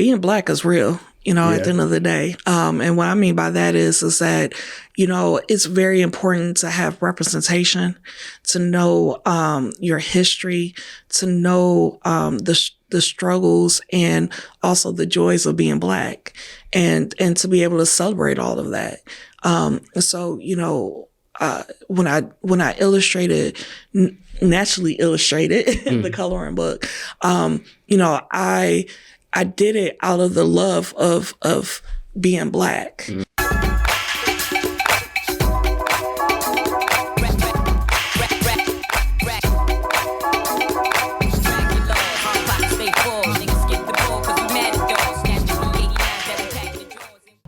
being Black is real, at the end of the day. And what I mean by that is that, it's very important to have representation, to know your history, to know the struggles and also the joys of being Black, and to be able to celebrate all of that. So, when I naturally illustrated the coloring book, I did it out of the love of being Black.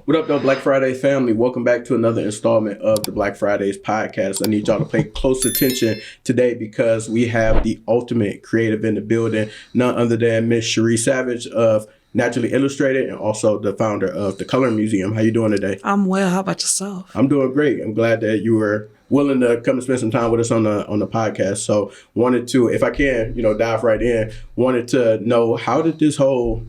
What up, though, Black Fridays family? Welcome back to another installment of the Black Fridays podcast. I need y'all to pay close attention today because we have the ultimate creative in the building, none other than Miss Sherrie Savage of Naturally Illustrated and also the founder of the Coloring Museum. How you doing today? I'm well. How about yourself? I'm doing great. I'm glad that you were willing to come and spend some time with us on the podcast. So wanted to, if I can, dive right in, wanted to know how did this whole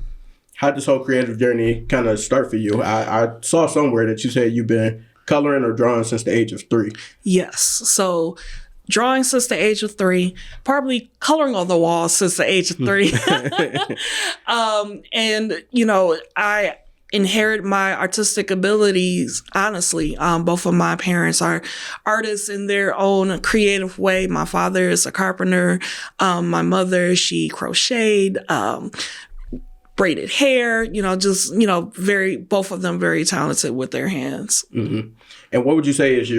creative journey kind of start for you? I saw somewhere that you said you've been coloring or drawing since the age of 3. Yes. So drawing since the age of 3, probably coloring on the walls since the age of 3. I inherit my artistic abilities, honestly. Both of my parents are artists in their own creative way. My father is a carpenter. My mother, she crocheted, braided hair, both of them very talented with their hands. Mm-hmm. And what would you say is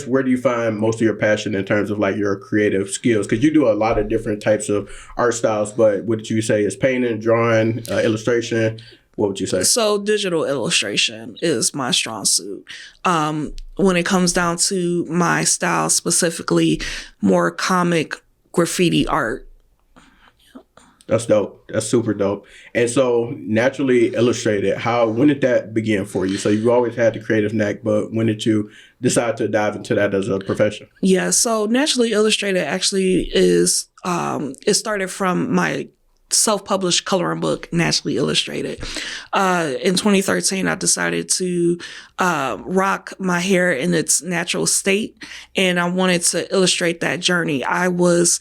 where do you find most of your passion in terms of like your creative skills? Because you do a lot of different types of art styles, but what did you say is painting, drawing, illustration? What would you say? So digital illustration is my strong suit. When it comes down to my style, specifically more comic graffiti art. That's dope. That's super dope. And so Naturally Illustrated, when did that begin for you? So you've always had the creative knack, but when did you decide to dive into that as a profession? Yeah, so Naturally Illustrated actually is, it started from my self-published coloring book, Naturally Illustrated. In 2013, I decided to rock my hair in its natural state, and I wanted to illustrate that journey. I was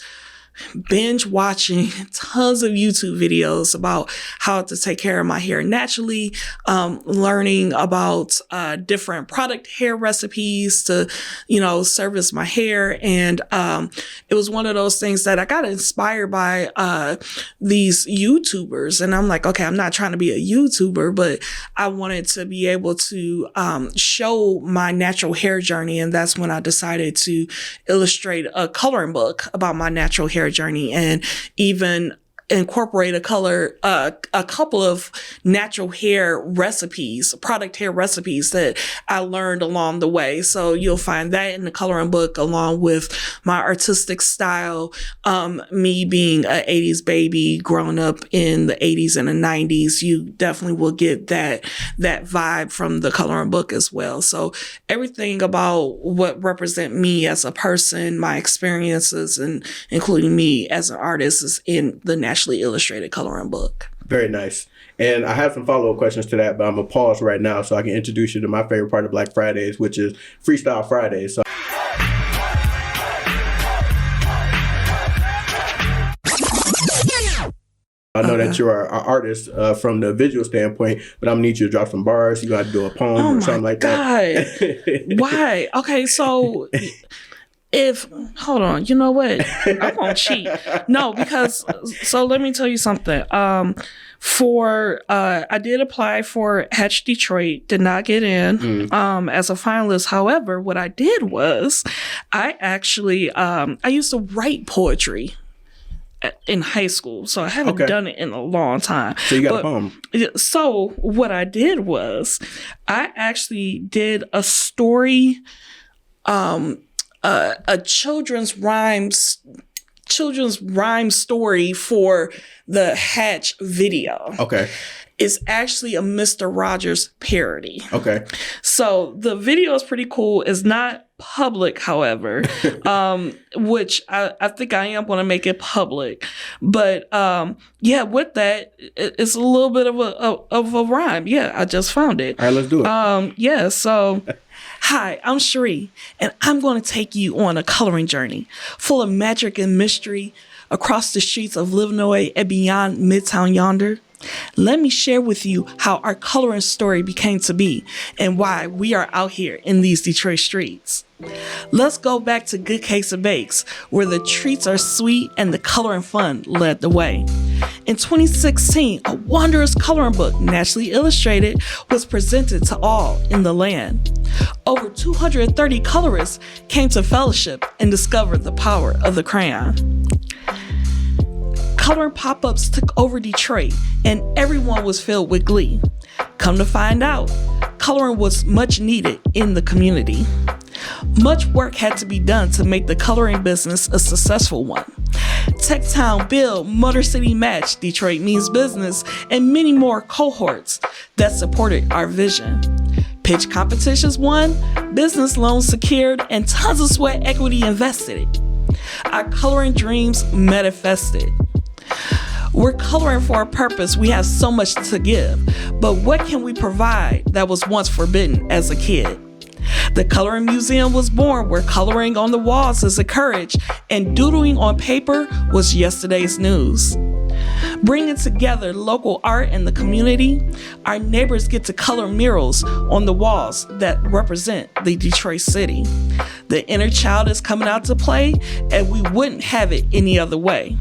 binge watching tons of YouTube videos about how to take care of my hair naturally, learning about different product hair recipes to, service my hair. And it was one of those things that I got inspired by these YouTubers. And I'm like, okay, I'm not trying to be a YouTuber, but I wanted to be able to show my natural hair journey. And that's when I decided to illustrate a coloring book about my natural hair journey, and even incorporate a couple of natural hair recipes, product hair recipes that I learned along the way. So you'll find that in the coloring book, along with my artistic style. Me being an 80s baby, growing up in the 80s and the 90s, you definitely will get that vibe from the coloring book as well. So everything about what represent me as a person, my experiences, and including me as an artist is in the Naturally Illustrated coloring book. Very nice. And I have some follow-up questions to that, but I'm going to pause right now so I can introduce you to my favorite part of Black Fridays, which is Freestyle Fridays. So I know that you are an artist from the visual standpoint, but I'm going to need you to drop some bars. You got to do a poem or something like that. Why? Okay, so hold on, you know what? I'm gonna cheat. No, because so let me tell you something. I did apply for Hatch Detroit, did not get in as a finalist. However, what I did was I actually I used to write poetry in high school, so I haven't done it in a long time. So you got a poem. So what I did was I actually did a story, a children's rhyme story for the Hatch video. Okay. It's actually a Mr. Rogers parody. Okay. So the video is pretty cool. It's not public, however, which I think I am going to make it public. But yeah, with that, it's a little bit of a rhyme. Yeah, I just found it. All right, let's do it. Yeah, so hi, I'm Sherrie, and I'm going to take you on a coloring journey full of magic and mystery across the streets of Illinois and beyond Midtown yonder. Let me share with you how our coloring story became to be and why we are out here in these Detroit streets. Let's go back to Good Case of Bakes, where the treats are sweet and the coloring fun led the way. In 2016, a wondrous coloring book, naturally illustrated, was presented to all in the land. Over 230 colorists came to fellowship and discovered the power of the crayon. Coloring pop-ups took over Detroit, and everyone was filled with glee. Come to find out, coloring was much needed in the community. Much work had to be done to make the coloring business a successful one. Techtown, Bill, Motor City Match, Detroit Means Business, and many more cohorts that supported our vision. Pitch competitions won, business loans secured, and tons of sweat equity invested. Our coloring dreams manifested. We're coloring for a purpose. We have so much to give, but what can we provide that was once forbidden as a kid? The Coloring Museum was born, where coloring on the walls is encouraged and doodling on paper was yesterday's news. Bringing together local art and the community, our neighbors get to color murals on the walls that represent the Detroit city. The inner child is coming out to play, and we wouldn't have it any other way.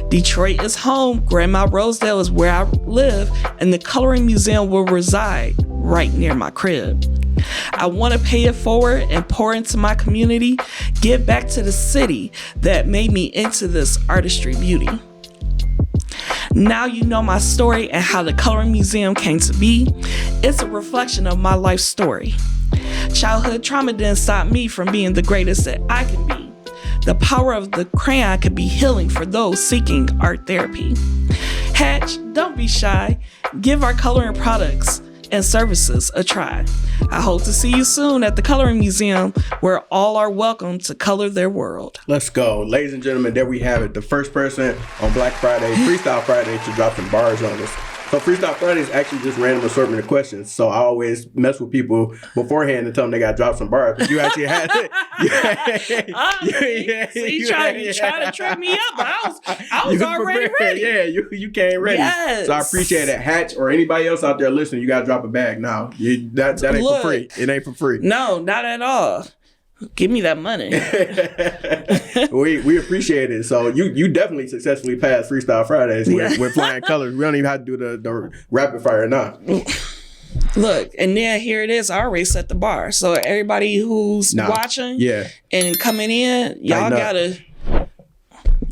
Detroit is home, Grandma Rosedale is where I live, and the Coloring Museum will reside right near my crib. I want to pay it forward and pour into my community, give back to the city that made me into this artistry beauty. Now you know my story and how the Coloring Museum came to be. It's a reflection of my life story. Childhood trauma didn't stop me from being the greatest that I can be. The power of the crayon could be healing for those seeking art therapy. Hatch, don't be shy. Give our coloring products and services a try. I hope to see you soon at the Coloring Museum, where all are welcome to color their world. Let's go. Ladies and gentlemen, there we have it. The first person on Black Friday, Freestyle Friday, to drop some bars on us. So Freestyle Friday is actually just random assortment of questions. So I always mess with people beforehand and tell them they got to drop some bars. But you actually had it. You trying to trip me up, but I was already ready. Yeah, you came ready. Yes. So I appreciate it. Hatch or anybody else out there listening, you got to drop a bag now. That ain't for free. It ain't for free. No, not at all. Give me that money. we appreciate it. So you definitely successfully passed Freestyle Fridays with flying colors. We don't even have to do the rapid fire now. Look, and then here it is. I already set the bar. So everybody who's watching and coming in,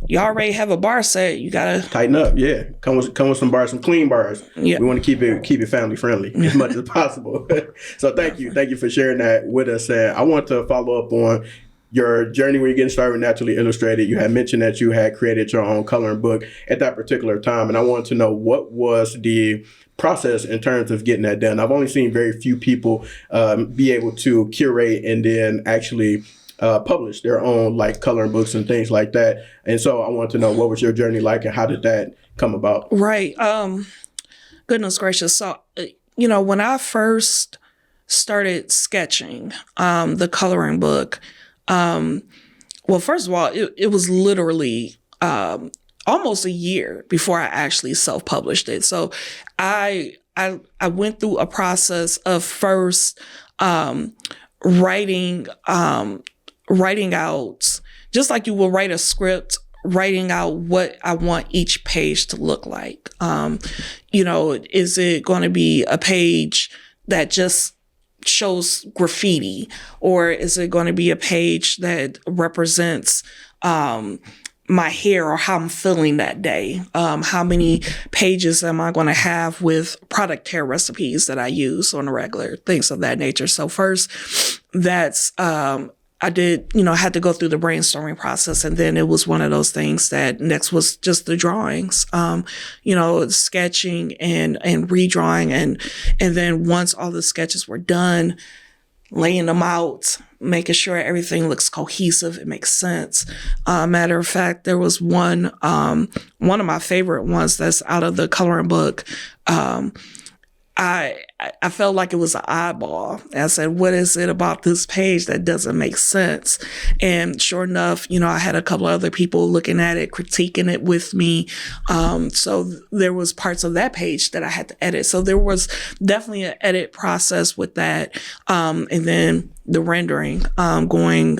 you already have a bar set. You gotta tighten up. Yeah, come with some bars, some clean bars. Yeah, we want to keep it family friendly as much as possible. So thank you for sharing that with us. And I want to follow up on your journey when you're getting started with Naturally Illustrated. You had mentioned that you had created your own coloring book at that particular time, and I wanted to know what was the process in terms of getting that done. I've only seen very few people be able to curate and then actually publish their own like coloring books and things like that. And so I want to know, what was your journey like and how did that come about? Right. Goodness gracious. So, when I first started sketching the coloring book, well, first of all, it was literally almost a year before I actually self-published it. So I went through a process of first writing out, just like you will write a script, writing out what I want each page to look like. Is it going to be a page that just shows graffiti, or is it going to be a page that represents my hair or how I'm feeling that day? How many pages am I going to have with product hair recipes that I use on a regular, things of that nature. So first, that's I did, had to go through the brainstorming process, and then it was one of those things that next was just the drawings, sketching and redrawing. And then once all the sketches were done, laying them out, making sure everything looks cohesive, it makes sense. Matter of fact, there was one of my favorite ones that's out of the coloring book. I felt like it was an eyeball. I said, what is it about this page that doesn't make sense? And sure enough, I had a couple of other people looking at it, critiquing it with me. So there was parts of that page that I had to edit. So there was definitely an edit process with that. And then the rendering, going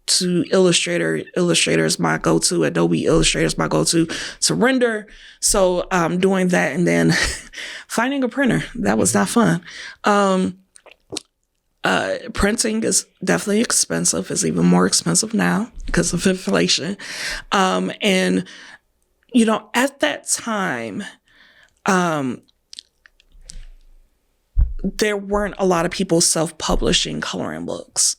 to Illustrator is my go-to. Adobe Illustrator is my go-to to render. So doing that, and then finding a printer. That was not fun. Printing is definitely expensive. It's even more expensive now because of inflation. And, at that time, there weren't a lot of people self-publishing coloring books.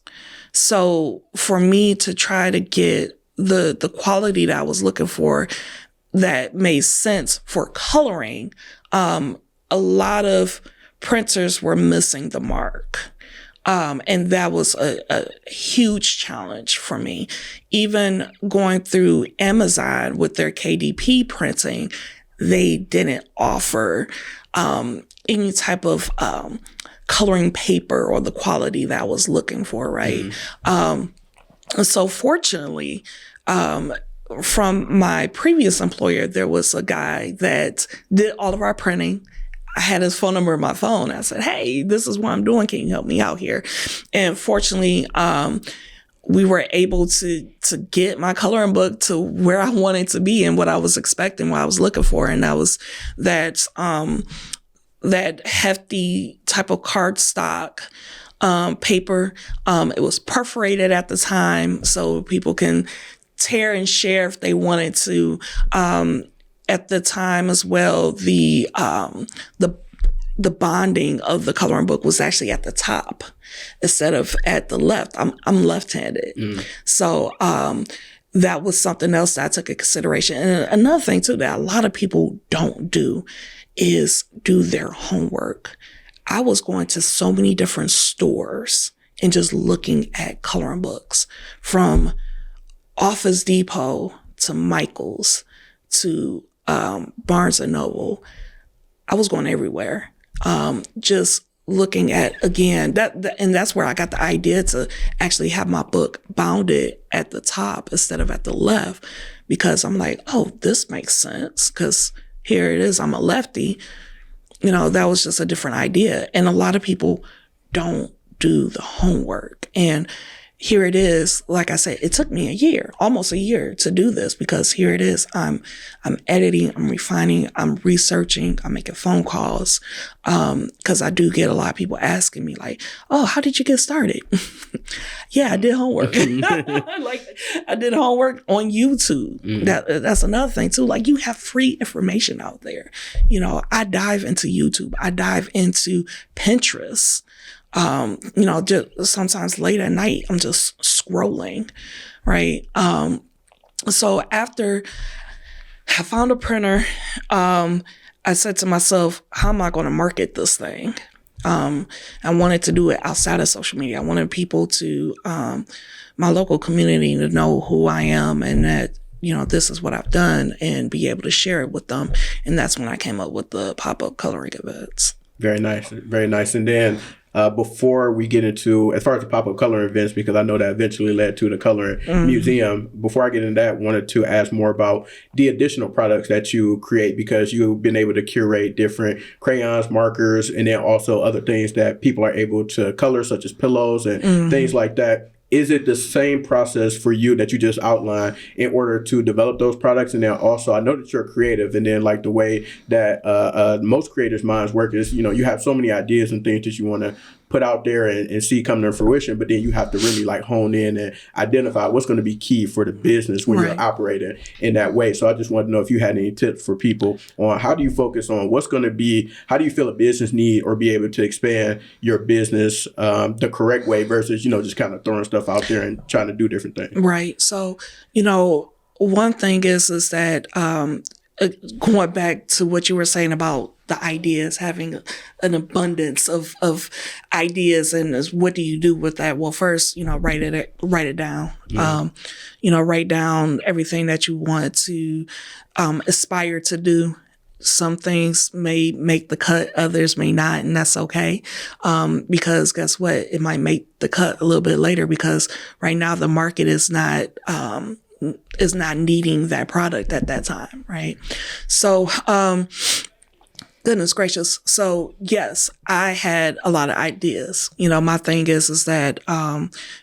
So for me to try to get the quality that I was looking for that made sense for coloring, a lot of printers were missing the mark. And that was a huge challenge for me. Even going through Amazon with their KDP printing, they didn't offer any type of coloring paper or the quality that I was looking for, right? So fortunately, from my previous employer, there was a guy that did all of our printing. I had his phone number in my phone. I said, hey, this is what I'm doing. Can you help me out here? And fortunately, we were able to get my coloring book to where I wanted to be and what I was expecting, what I was looking for. And that was that hefty type of cardstock paper. It was perforated at the time, so people can tear and share if they wanted to. At the time as well, the bonding of the coloring book was actually at the top instead of at the left. I'm left-handed, so that was something else that I took into consideration. And another thing too that a lot of people don't do is do their homework. I was going to so many different stores and just looking at coloring books, from Office Depot to Michael's to Barnes and Noble. I was going everywhere, just looking at, again, and that's where I got the idea to actually have my book bounded at the top instead of at the left, because I'm like, oh, this makes sense, because here it is, I'm a lefty. That was just a different idea. And a lot of people don't do the homework. And here it is, like I said, it took me almost a year to do this, because here it is, I'm editing, I'm refining, I'm researching, I'm making phone calls, because I do get a lot of people asking me like, oh, how did you get started? Yeah, I did homework. Like, I did homework on YouTube. That's another thing too. Like, you have free information out there. I dive into YouTube. I dive into Pinterest. Just sometimes late at night, I'm just scrolling, right? So after I found a printer, I said to myself, how am I going to market this thing? I wanted to do it outside of social media. I wanted people to, my local community, to know who I am and that, this is what I've done, and be able to share it with them. And that's when I came up with the pop-up coloring events. Very nice. Very nice. And then before we get into, as far as the pop-up coloring events, because I know that eventually led to the coloring museum, before I get into that, wanted to ask more about the additional products that you create, because you've been able to curate different crayons, markers, and then also other things that people are able to color, such as pillows and things like that. Is it the same process for you that you just outlined in order to develop those products? And then also, I know that you're creative, and then like the way that most creators' minds work is, you have so many ideas and things that you want to put out there and see come to fruition, but then you have to really like hone in and identify what's going to be key for the business when you're operating in that way. So I just want to know if you had any tips for people on how do you focus on what's going to be, how do you feel a business need or be able to expand your business the correct way versus, just kind of throwing stuff out there and trying to do different things. Right. So, one thing is that going back to what you were saying about the ideas, having an abundance of ideas, and what do you do with that? Well, first, write it down. Write down everything that you want to aspire to do. Some things may make the cut, others may not, and that's okay. Because guess what? It might make the cut a little bit later, because right now the market is not needing that product at that time, right? So, goodness gracious. So yes, I had a lot of ideas. My thing is that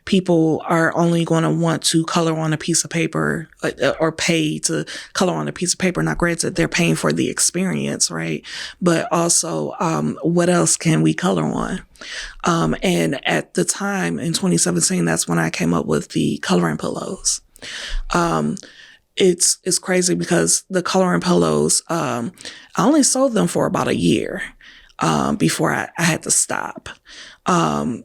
people are only going to want to color on a piece of paper, or pay to color on a piece of paper. Now, granted, they're paying for the experience, right? But also, what else can we color on? And at the time in 2017, that's when I came up with the coloring pillows. It's crazy because the coloring pillows, I only sold them for about a year, before I had to stop. And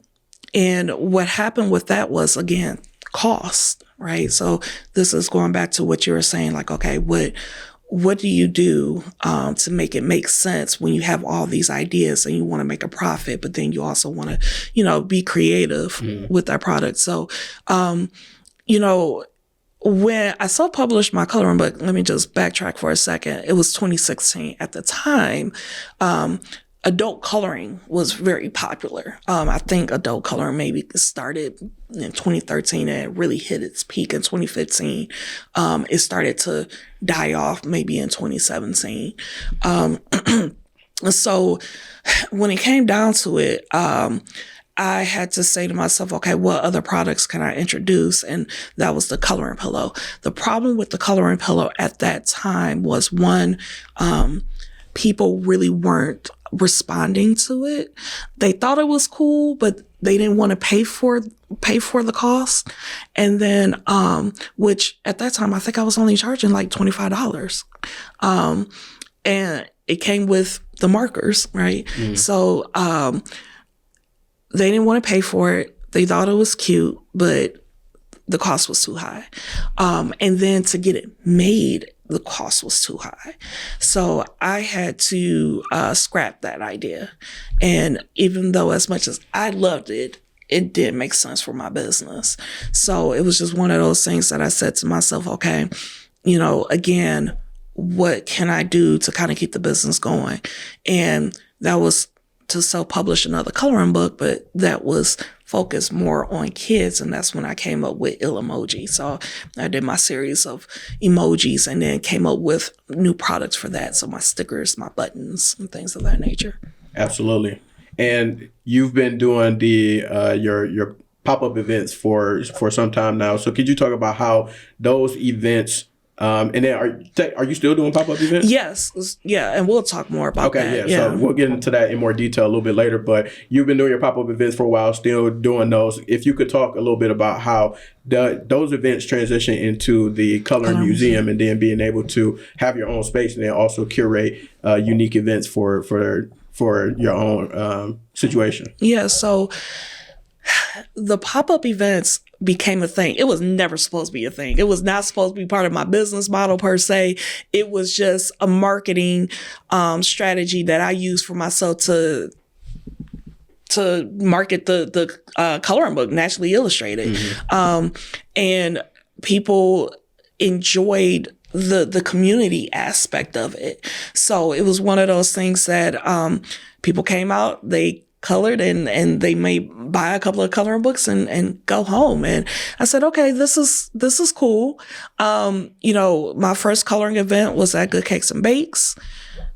what happened with that was, again, cost, right? So this is going back to what you were saying, like, okay, what do you do, to make it make sense when you have all these ideas and you want to make a profit, but then you also want to, be creative with that product. So, when I self-published my coloring book, let me just backtrack for a second. It was 2016. At the time, adult coloring was very popular. I think adult coloring maybe started in 2013 and it really hit its peak in 2015. It started to die off maybe in 2017. So when it came down to it, I had to say to myself, okay, what other products can I introduce? And that was the coloring pillow. The problem with the coloring pillow at that time was, one, people really weren't responding to it. They thought it was cool, but they didn't want to pay for the cost. And then, which at that time, I think I was only charging like $25. And it came with the markers, right? So, they didn't want to pay for it. They thought it was cute, but the cost was too high. And then to get it made, the cost was too high. So I had to scrap that idea. And even though as much as I loved it, it didn't make sense for my business. So it was just one of those things that I said to myself, okay, again, what can I do to kind of keep the business going? And that was to self-publish another coloring book, but that was focused more on kids. And that's when I came up with Emoji. So I did my series of emojis and then came up with new products for that. So my stickers, my buttons, and things of that nature. Absolutely. And you've been doing the your pop-up events for some time now. So could you talk about how those events, and then are you still doing pop-up events? Yes. Yeah. And we'll talk more about that. Okay. So we'll get into that in more detail a little bit later, but you've been doing your pop-up events for a while, still doing those. If you could talk a little bit about how those events transition into the coloring museum, and then being able to have your own space and then also curate unique events for your own situation. Yeah. So the pop-up events became a thing. It was never supposed to be a thing. It was not supposed to be part of my business model per se. It was just a marketing strategy that I used for myself to market the coloring book, Naturally Illustrated. And people enjoyed the community aspect of it. So it was one of those things that people came out, they colored, and they may buy a couple of coloring books and go home. And I said, okay, this is cool. My first coloring event was at Good Cakes and Bakes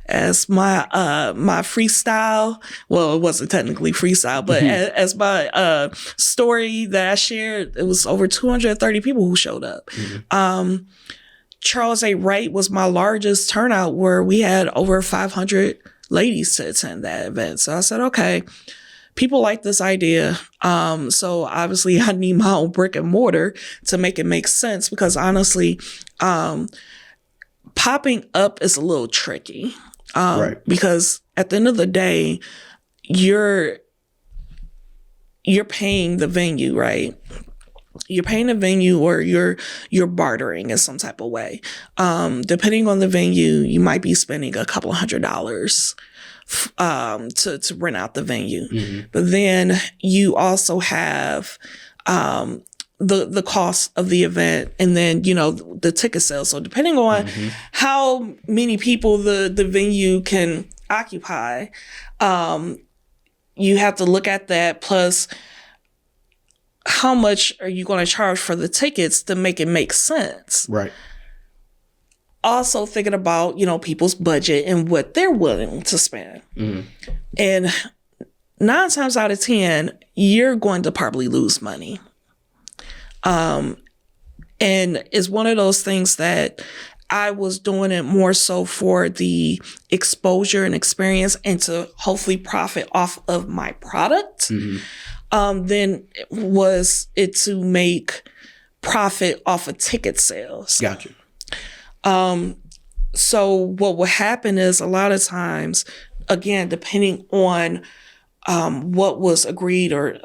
as my freestyle. Well, it wasn't technically freestyle, but as my story that I shared, it was over 230 people who showed up. Charles A. Wright was my largest turnout, where we had over 500 ladies to attend that event. So I said, okay, people like this idea. So obviously I need my own brick and mortar to make it make sense, because honestly, popping up is a little tricky. Right. Because at the end of the day, you're paying the venue, right? you're paying a venue or you're bartering in some type of way. Depending on the venue, you might be spending a couple $100 to rent out the venue. Mm-hmm. But then you also have the cost of the event, and then, you know, the ticket sales. So depending on how many people the venue can occupy, you have to look at that, plus how much are you going to charge for the tickets to make it make sense. Right. Also thinking about, you know, people's budget and what they're willing to spend. Mm-hmm. And 9 times out of 10, you're going to probably lose money. And it's one of those things that I was doing it more so for the exposure and experience and to hopefully profit off of my product, than was it to make profit off of ticket sales. Gotcha. So what will happen is a lot of times, again, depending on what was agreed or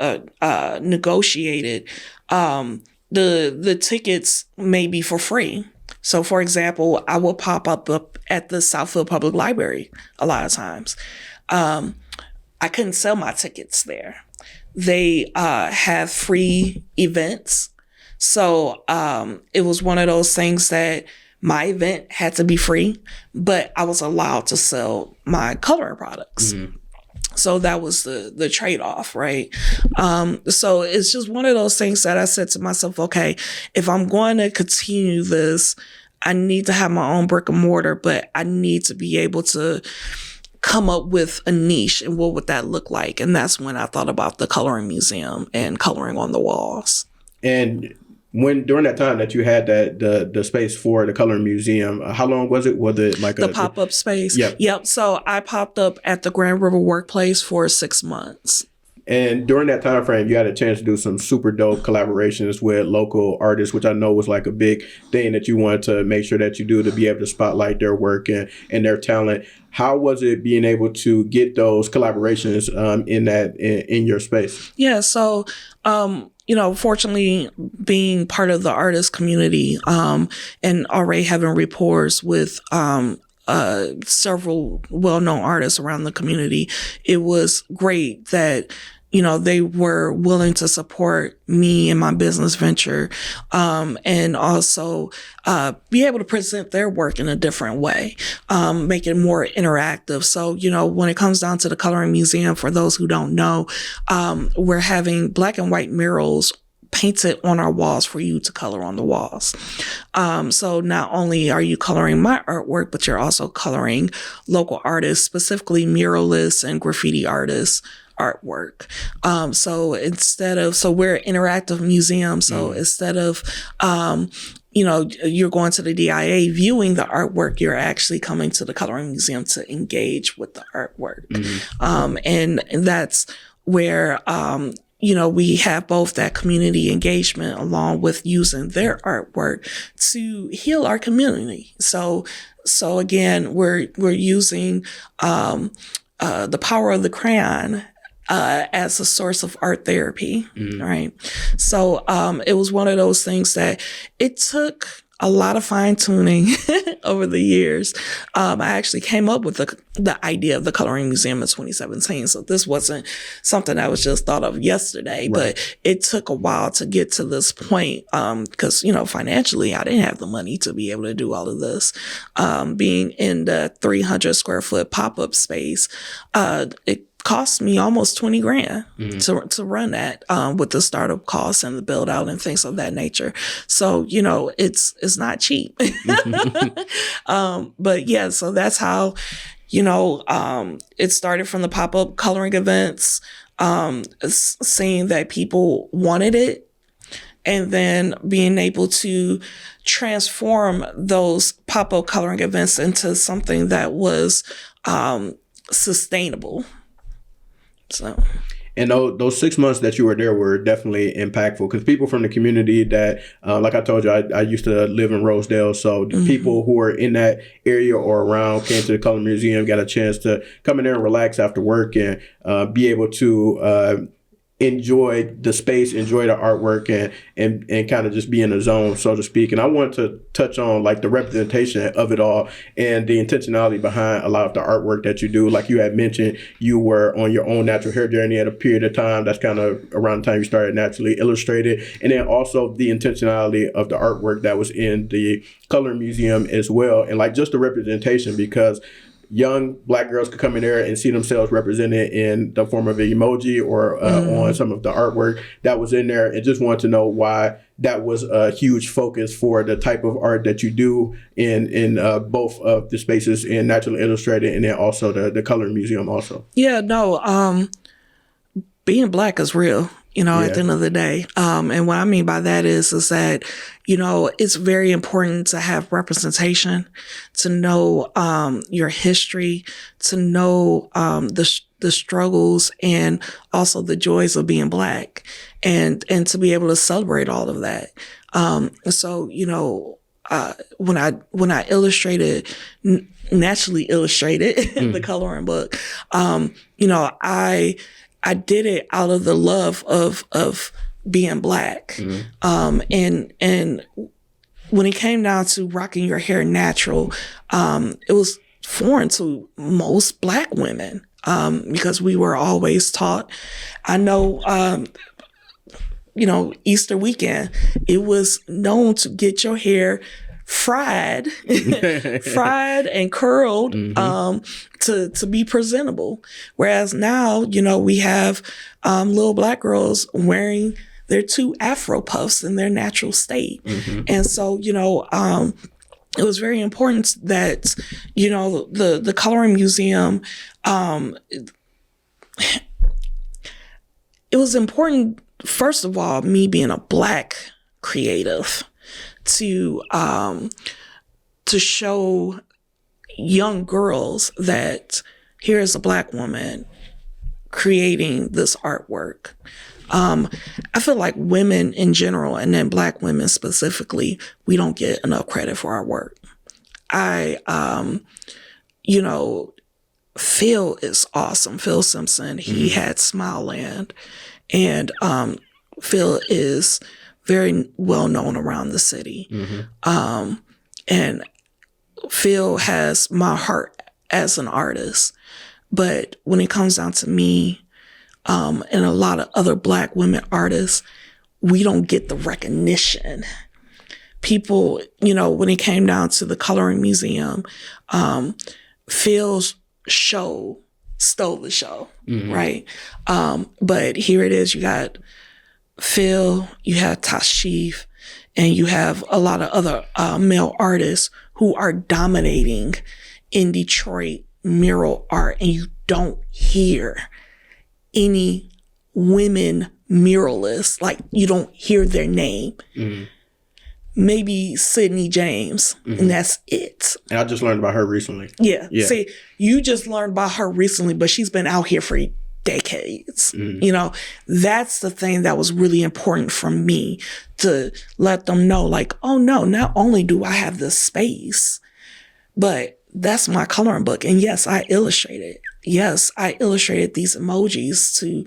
negotiated, the tickets may be for free. So, for example, I will pop up at the Southfield Public Library a lot of times. I couldn't sell my tickets there. They have free events. So it was one of those things that my event had to be free, but I was allowed to sell my coloring products. Mm-hmm. So that was the trade-off, right? So it's just one of those things that I said to myself, okay, if I'm going to continue this, I need to have my own brick and mortar, but I need to be able to come up with a niche, and what would that look like? And that's when I thought about the coloring museum and coloring on the walls. And during that time that you had the space for the coloring museum, how long was it? Was it like the pop-up space? Yep. So I popped up at the Grand River Workplace for 6 months. And during that time frame, you had a chance to do some super dope collaborations with local artists, which I know was like a big thing that you wanted to make sure that you do to be able to spotlight their work and their talent. How was it being able to get those collaborations in your space? Yeah. So, you know, fortunately, being part of the artist community and already having rapport with several well-known artists around the community, it was great that, you know, they were willing to support me and my business venture, and also be able to present their work in a different way, make it more interactive. So, you know, when it comes down to the Coloring Museum, for those who don't know, we're having black and white murals painted on our walls for you to color on the walls. So not only are you coloring my artwork, but you're also coloring local artists, specifically muralists and graffiti artists' artwork. So we're an interactive museum. So instead of, you know, you're going to the DIA viewing the artwork, you're actually coming to the Coloring Museum to engage with the artwork. And that's where, you know, we have both that community engagement along with using their artwork to heal our community. So again, we're using the power of the crayon as a source of art therapy, right? So it was one of those things that it took a lot of fine tuning over the years. I actually came up with the idea of the Coloring Museum in 2017. So this wasn't something that was just thought of yesterday, right. But it took a while to get to this point. Because, you know, financially, I didn't have the money to be able to do all of this. Being in the 300 square foot pop-up space, it cost me almost $20,000 to run that, with the startup costs and the build out and things of that nature. So, you know, it's not cheap. But yeah, so that's how, you know, it started from the pop-up coloring events, seeing that people wanted it, and then being able to transform those pop-up coloring events into something that was sustainable. So, and those 6 months that you were there were definitely impactful, because people from the community that, like I told you, I used to live in Rosedale. So the people who were in that area or around came to the Coloring Museum, got a chance to come in there and relax after work and be able to enjoy the space, enjoy the artwork, and kind of just be in the zone, so to speak. And I want to touch on like the representation of it all and the intentionality behind a lot of the artwork that you do. Like you had mentioned, you were on your own natural hair journey at a period of time. That's kind of around the time you started Naturally Illustrated. And then also the intentionality of the artwork that was in the Color Museum as well. And like just the representation, because young Black girls could come in there and see themselves represented in the form of an emoji or on some of the artwork that was in there, and just wanted to know why that was a huge focus for the type of art that you do in both of the spaces in Naturally Illustrated and then also the Color Museum also. Yeah, no, being Black is real. At the end of the day. And what I mean by that is that, it's very important to have representation, to know your history, to know the struggles and also the joys of being Black, and to be able to celebrate all of that. So, when I illustrated, Naturally Illustrated, the coloring book, I did it out of the love of being Black. Mm-hmm. And when it came down to rocking your hair natural, it was foreign to most Black women, because we were always taught. I know, Easter weekend, it was known to get your hair fried and curled, to be presentable. Whereas now, we have little Black girls wearing their 2 Afro puffs in their natural state. Mm-hmm. And so, it was very important that, the Coloring Museum, it was important, first of all, me being a Black creative, to show young girls that here is a Black woman creating this artwork. I feel like women in general, and then Black women specifically, we don't get enough credit for our work. Phil is awesome. Phil Simpson, he had Smileland, and Phil is very well known around the city. Mm-hmm. And Phil has my heart as an artist. But when it comes down to me, and a lot of other Black women artists, we don't get the recognition. People, when it came down to the Coloring Museum, Phil's show stole the show, right? But here it is, you got Phil, you have Tashif, and you have a lot of other male artists who are dominating in Detroit mural art, and you don't hear any women muralists. Like, you don't hear their name. Mm-hmm. Maybe Sydney James, and that's it. And I just learned about her recently. Yeah. See, you just learned about her recently, but she's been out here for decades. That's the thing that was really important for me, to let them know, like, oh no, not only do I have this space, but that's my coloring book. And yes, I illustrated. Yes, I illustrated these emojis to,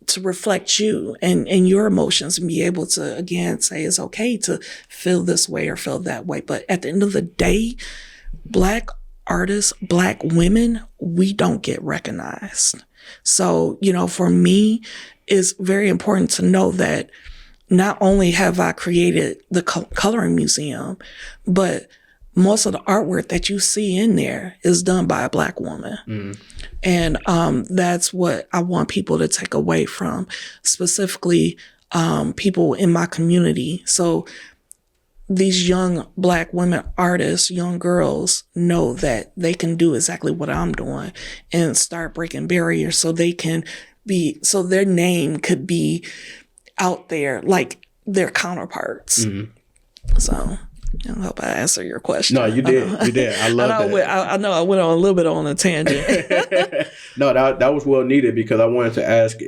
to reflect you and your emotions, and be able to, again, say it's okay to feel this way or feel that way. But at the end of the day, Black artists, Black women, we don't get recognized. So, for me, it's very important to know that not only have I created the Coloring Museum, but most of the artwork that you see in there is done by a Black woman. And that's what I want people to take away from, specifically people in my community. So these young Black women artists, young girls, know that they can do exactly what I'm doing and start breaking barriers, so they can be, so their name could be out there like their counterparts. So I hope I answered your question. No, you did. You did. I love that. I know I went on a little bit on a tangent. No, that was well needed, because I wanted to ask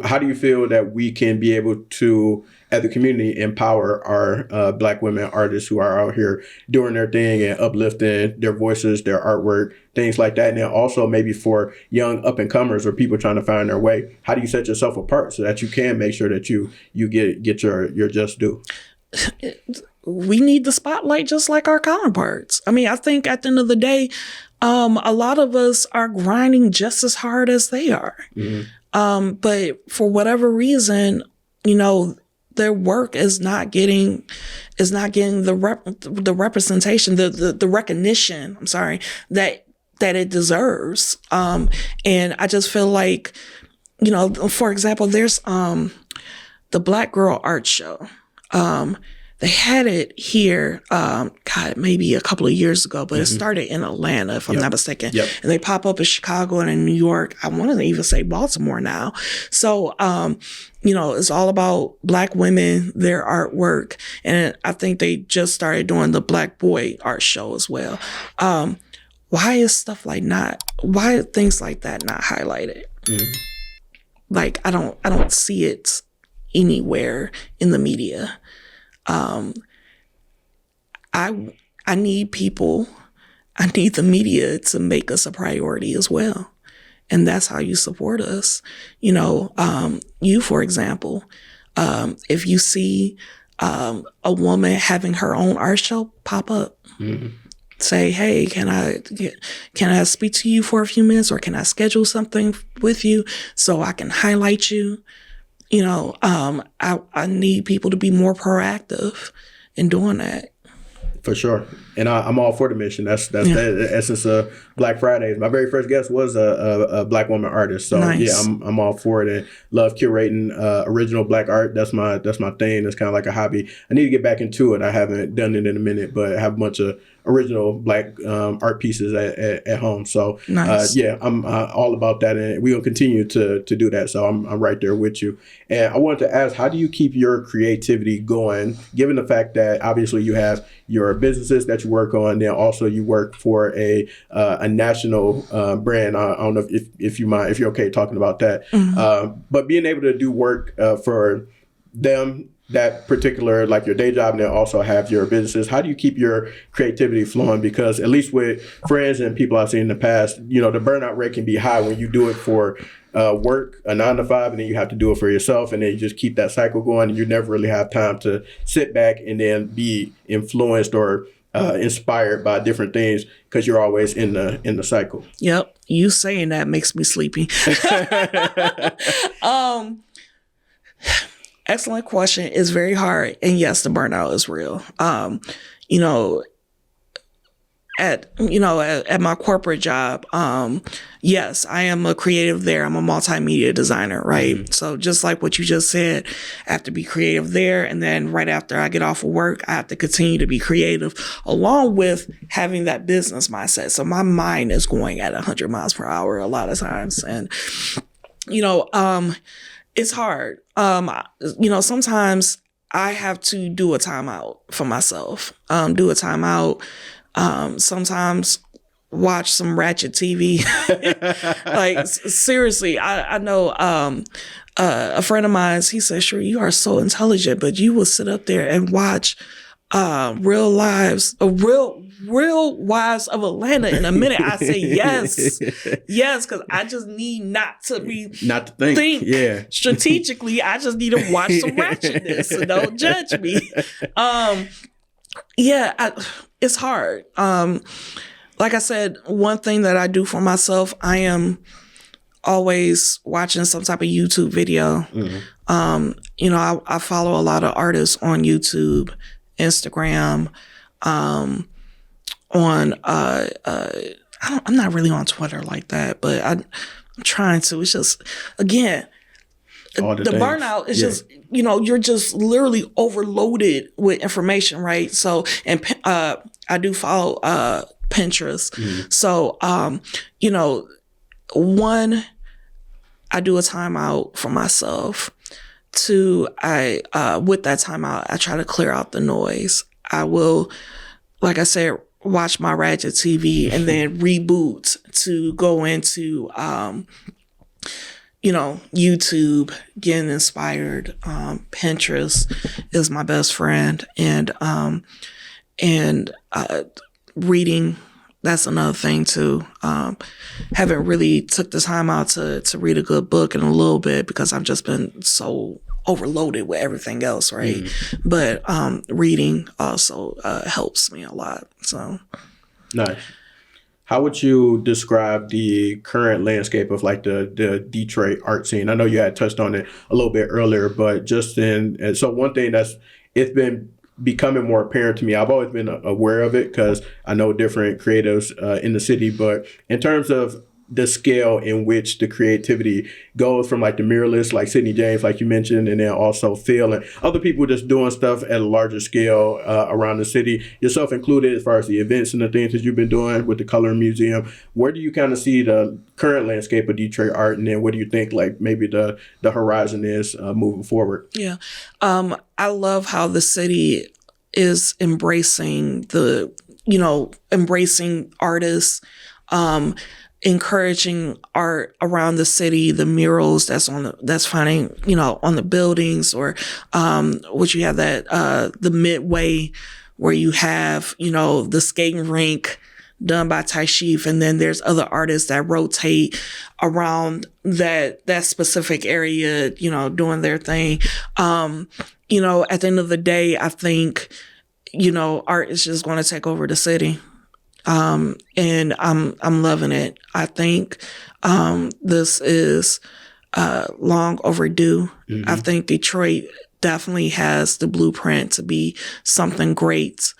how do you feel that we can be able to, as a community, empower our Black women artists who are out here doing their thing and uplifting their voices, their artwork, things like that. And then also maybe for young up and comers or people trying to find their way, how do you set yourself apart so that you can make sure that you get your just due? We need the spotlight just like our counterparts. I mean, I think at the end of the day, a lot of us are grinding just as hard as they are. Mm-hmm. But for whatever reason, their work is not getting the representation, the recognition, I'm sorry, that it deserves. And I just feel like, for example, there's the Black Girl Art Show. They had it here, maybe a couple of years ago, but it started in Atlanta, if I'm not mistaken. Yep. And they pop up in Chicago and in New York. I want to even say Baltimore now. So, it's all about Black women, their artwork. And I think they just started doing the Black Boy Art Show as well. Why are things like that not highlighted? Mm-hmm. Like, I don't see it anywhere in the media. I need the media to make us a priority as well. And that's how you support us. You, for example, if you see a woman having her own art show, pop up. Mm-hmm. Say, hey, can I speak to you for a few minutes, or can I schedule something with you so I can highlight you? I need people to be more proactive in doing that. For sure. And I'm all for the mission. That's the essence of Black Fridays. My very first guest was a Black woman artist. So nice. Yeah, I'm all for it, and love curating original Black art. That's my thing. It's kind of like a hobby. I need to get back into it. I haven't done it in a minute, but I have a bunch of original Black art pieces at home. So nice. I'm all about that, and we're gonna continue to do that. So I'm right there with you. And I wanted to ask, how do you keep your creativity going, given the fact that obviously you have your businesses that you work on, then also you work for a national brand. I don't know if you mind, if you're okay talking about that. Mm-hmm. But being able to do work for them, that particular, like your day job, and then also have your businesses, how do you keep your creativity flowing? Because at least with friends and people I've seen in the past, the burnout rate can be high when you do it for work, a 9 to 5, and then you have to do it for yourself, and then you just keep that cycle going, and you never really have time to sit back and then be influenced or inspired by different things, because you're always in the cycle. Yep, you saying that makes me sleepy. Excellent question. It's very hard, and yes, the burnout is real. At my corporate job, yes, I am a creative there. I'm a multimedia designer, right? Mm-hmm. So just like what you just said, I have to be creative there. And then right after I get off of work, I have to continue to be creative along with having that business mindset. So my mind is going at 100 miles per hour a lot of times. And, it's hard. Sometimes I have to do a timeout for myself, sometimes watch some ratchet TV. Like, seriously, I know a friend of mine, he said, Sherrie, you are so intelligent, but you will sit up there and watch Real Wives of Atlanta in a minute. I say yes, because I just need not to think strategically. I just need to watch some ratchetness, so don't judge me. It's hard. Like I said, one thing that I do for myself, I am always watching some type of YouTube video. Mm-hmm. I follow a lot of artists on YouTube, Instagram, I'm not really on Twitter like that, but I'm trying to. It's just, again, the burnout is just, you're just literally overloaded with information, right? So, and I do follow Pinterest. Mm-hmm. So, one, I do a timeout for myself. Two, with that timeout, I try to clear out the noise. I will, like I said, watch my Ratchet TV and then reboot to go into, YouTube, getting inspired. Pinterest is my best friend, and reading. That's another thing too. Haven't really took the time out to read a good book in a little bit because I've just been so overloaded with everything else, right? But reading also helps me a lot. So nice. How would you describe the current landscape of like the Detroit art scene? I know you had touched on it a little bit earlier, but so one thing it's been becoming more apparent to me. I've always been aware of it because I know different creatives in the city, but in terms of the scale in which the creativity goes from like the muralists like Sidney James, like you mentioned, and then also Phil and other people just doing stuff at a larger scale around the city, yourself included, as far as the events and the things that you've been doing with the Color Museum. Where do you kind of see the current landscape of Detroit art, and then what do you think like maybe the horizon is moving forward? Yeah. I love how the city is embracing embracing artists, encouraging art around the city, the murals that's finding, on the buildings, or what you have that the Midway, where you have, the skating rink done by Taishif, and then there's other artists that rotate around that specific area, doing their thing. At the end of the day, I think, art is just going to take over the city. And I'm loving it. I think, this is, long overdue. Mm-hmm. I think Detroit definitely has the blueprint to be something great.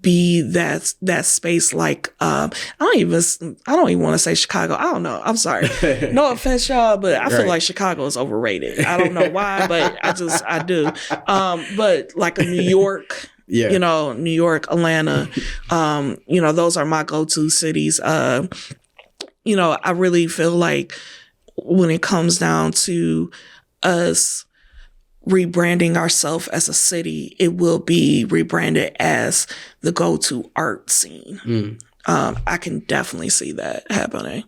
Be that space like, I don't even want to say Chicago. I don't know. I'm sorry. No offense, y'all, but I feel like Chicago is overrated. I don't know why, but I do. But like a New York, New York, Atlanta, those are my go-to cities. I really feel like when it comes down to us rebranding ourselves as a city, it will be rebranded as the go-to art scene. I can definitely see that happening.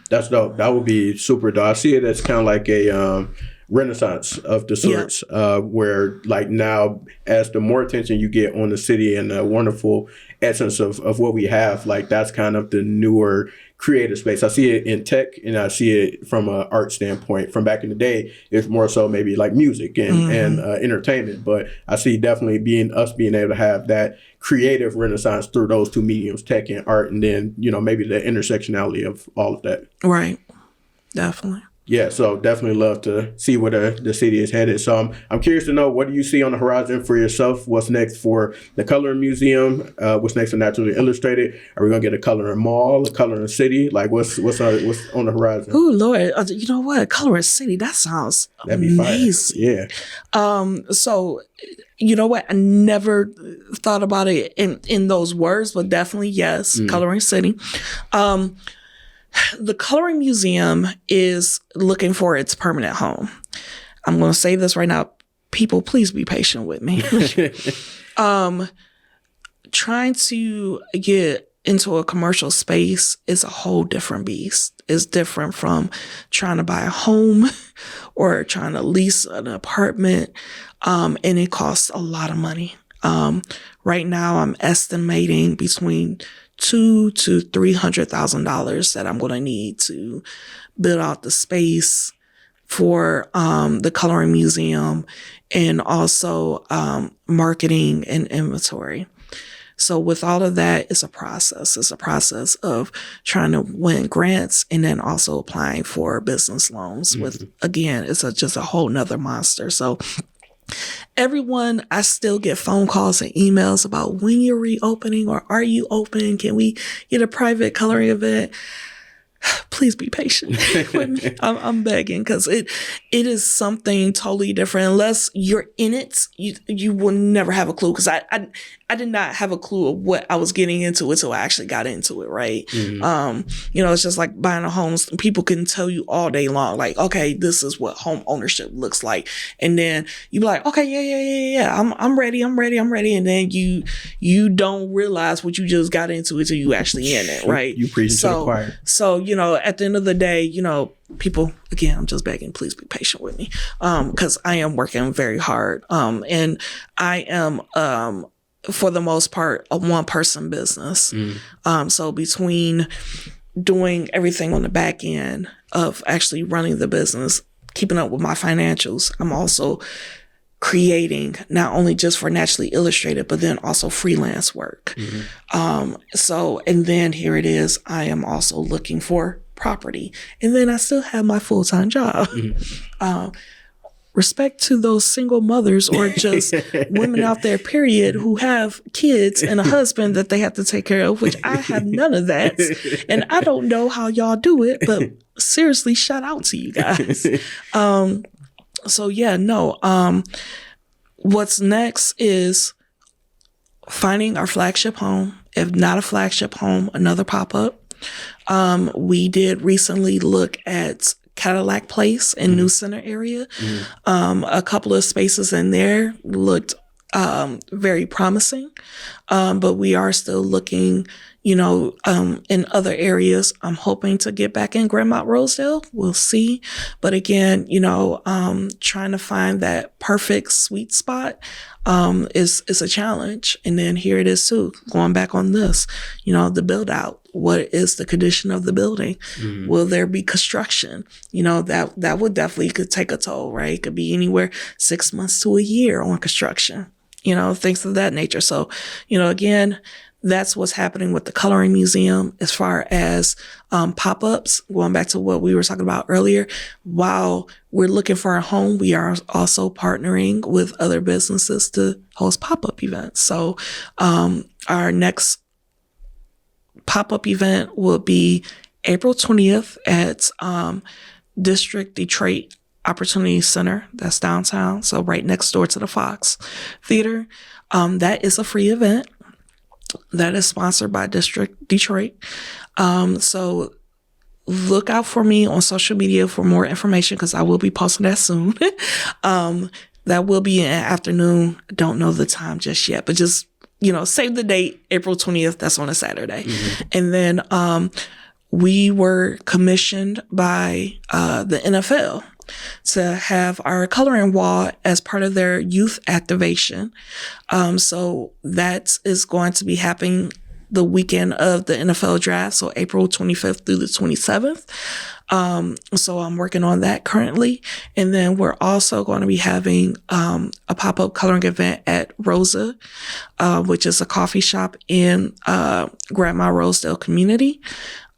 That's dope. That would be super dope. I see it as kind of like a renaissance of the sorts, where like now, as the more attention you get on the city and the wonderful essence of what we have, like that's kind of the newer creative space. I see it in tech, and I see it from an art standpoint. From back in the day, it's more so maybe like music and entertainment. But I see definitely being able to have that creative renaissance through those two mediums, tech and art, and then maybe the intersectionality of all of that. Right, definitely. Yeah, so definitely love to see where the city is headed. So I'm curious to know, what do you see on the horizon for yourself? What's next for the Coloring Museum? What's next for Naturally Illustrated? Are we gonna get a Coloring Mall, a Coloring City? Like what's on the horizon? Oh Lord, you know what? Coloring City. That sounds amazing. Yeah. So you know what? I never thought about it in those words, but definitely yes, Coloring City. The Coloring Museum is looking for its permanent home. I'm going to say this right now. People, please be patient with me. Trying to get into a commercial space is a whole different beast. It's different from trying to buy a home or trying to lease an apartment. And it costs a lot of money. Right now, I'm estimating between $200,000 to $300,000 that I'm going to need to build out the space for the Coloring Museum, and also marketing and inventory. So with all of that, it's a process. It's a process of trying to win grants and then also applying for business loans. With, again, it's just a whole nother monster. So everyone, I still get phone calls and emails about when you're reopening, or are you open? Can we get a private coloring event? please be patient with me. I'm begging, because it is something totally different. Unless you're in it, you will never have a clue. Because I did not have a clue of what I was getting into until I actually got into it, right? It's just like buying a home. People can tell you all day long, like, okay, this is what home ownership looks like. And then you be like, okay, yeah, I'm ready. And then you don't realize what you just got into until you actually in it, right? You preaching to the choir. So, at the end of the day, people, again, I'm just begging, please be patient with me. Because I am working very hard. And I am, for the most part, a one-person business. So between doing everything on the back end of actually running the business, keeping up with my financials, I'm also creating not only just for Naturally Illustrated, but then also freelance work. And then here it is, I am also looking for property. And then I still have my full-time job. Respect to those single mothers or just women out there, period, who have kids and a husband that they have to take care of, which I have none of that. And I don't know how y'all do it, but seriously, shout out to you guys. What's next is finding our flagship home. If not a flagship home, another pop-up. We did recently look at Cadillac Place in New Center area. A couple of spaces in there looked very promising, but we are still looking, in other areas. I'm hoping to get back in Grandmont Rosedale. We'll see. But again, trying to find that perfect sweet spot is a challenge. And then here it is too, going back on this, the build out. What is the condition of the building? Will there be construction? That would definitely could take a toll, right? It could be anywhere 6 months to a year on construction, things of that nature. So, again, that's what's happening with the Coloring Museum as far as pop-ups. Going back to what we were talking about earlier, while we're looking for a home, we are also partnering with other businesses to host pop-up events. So our next pop-up event will be April 20th at District Detroit Opportunity Center. That's downtown, so right next door to the Fox Theater. That is a free event. That is sponsored by District Detroit. So look out for me on social media for more information, because I will be posting that soon. That will be in the afternoon. Don't know the time just yet, but just, save the date, April 20th. That's on a Saturday. And then we were commissioned by the NFL to have our coloring wall as part of their youth activation. So that is going to be happening the weekend of the NFL draft, so April 25th through the 27th. So I'm working on that currently. And then we're also going to be having a pop-up coloring event at Rosa, which is a coffee shop in Grandma Rosedale community.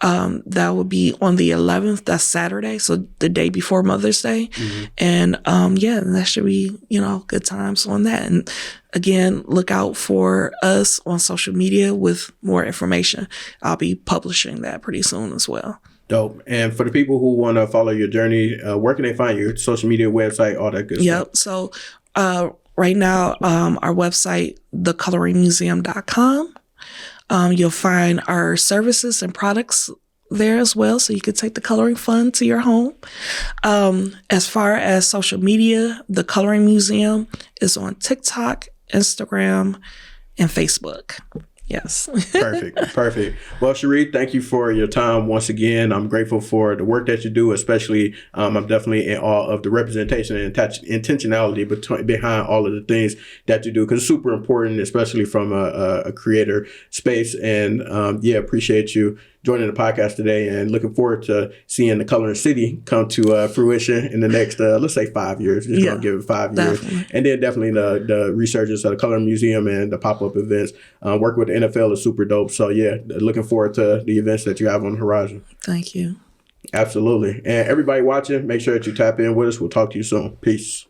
That will be on the 11th. That's Saturday, so the day before Mother's Day. And that should be, good times on that. And again, look out for us on social media with more information. I'll be publishing that pretty soon as well. Dope. And for the people who want to follow your journey, where can they find you? Social media, website, all that good stuff. Yep. So right now, our website, thecoloringmuseum.com. You'll find our services and products there as well, so you can take the coloring fun to your home. As far as social media, the Coloring Museum is on TikTok, Instagram, and Facebook. Yes. Perfect. Well, Sherrie, thank you for your time once again. I'm grateful for the work that you do, especially I'm definitely in awe of the representation and intentionality behind all of the things that you do, because it's super important, especially from a creator space. And appreciate you joining the podcast today, and looking forward to seeing the Coloring City come to fruition in the next, let's say 5 years. Just gonna give it 5 years. Definitely. And then definitely the researchers of the Coloring Museum and the pop-up events. Working with the NFL is super dope. So looking forward to the events that you have on the horizon. Thank you. Absolutely. And everybody watching, make sure that you tap in with us. We'll talk to you soon. Peace.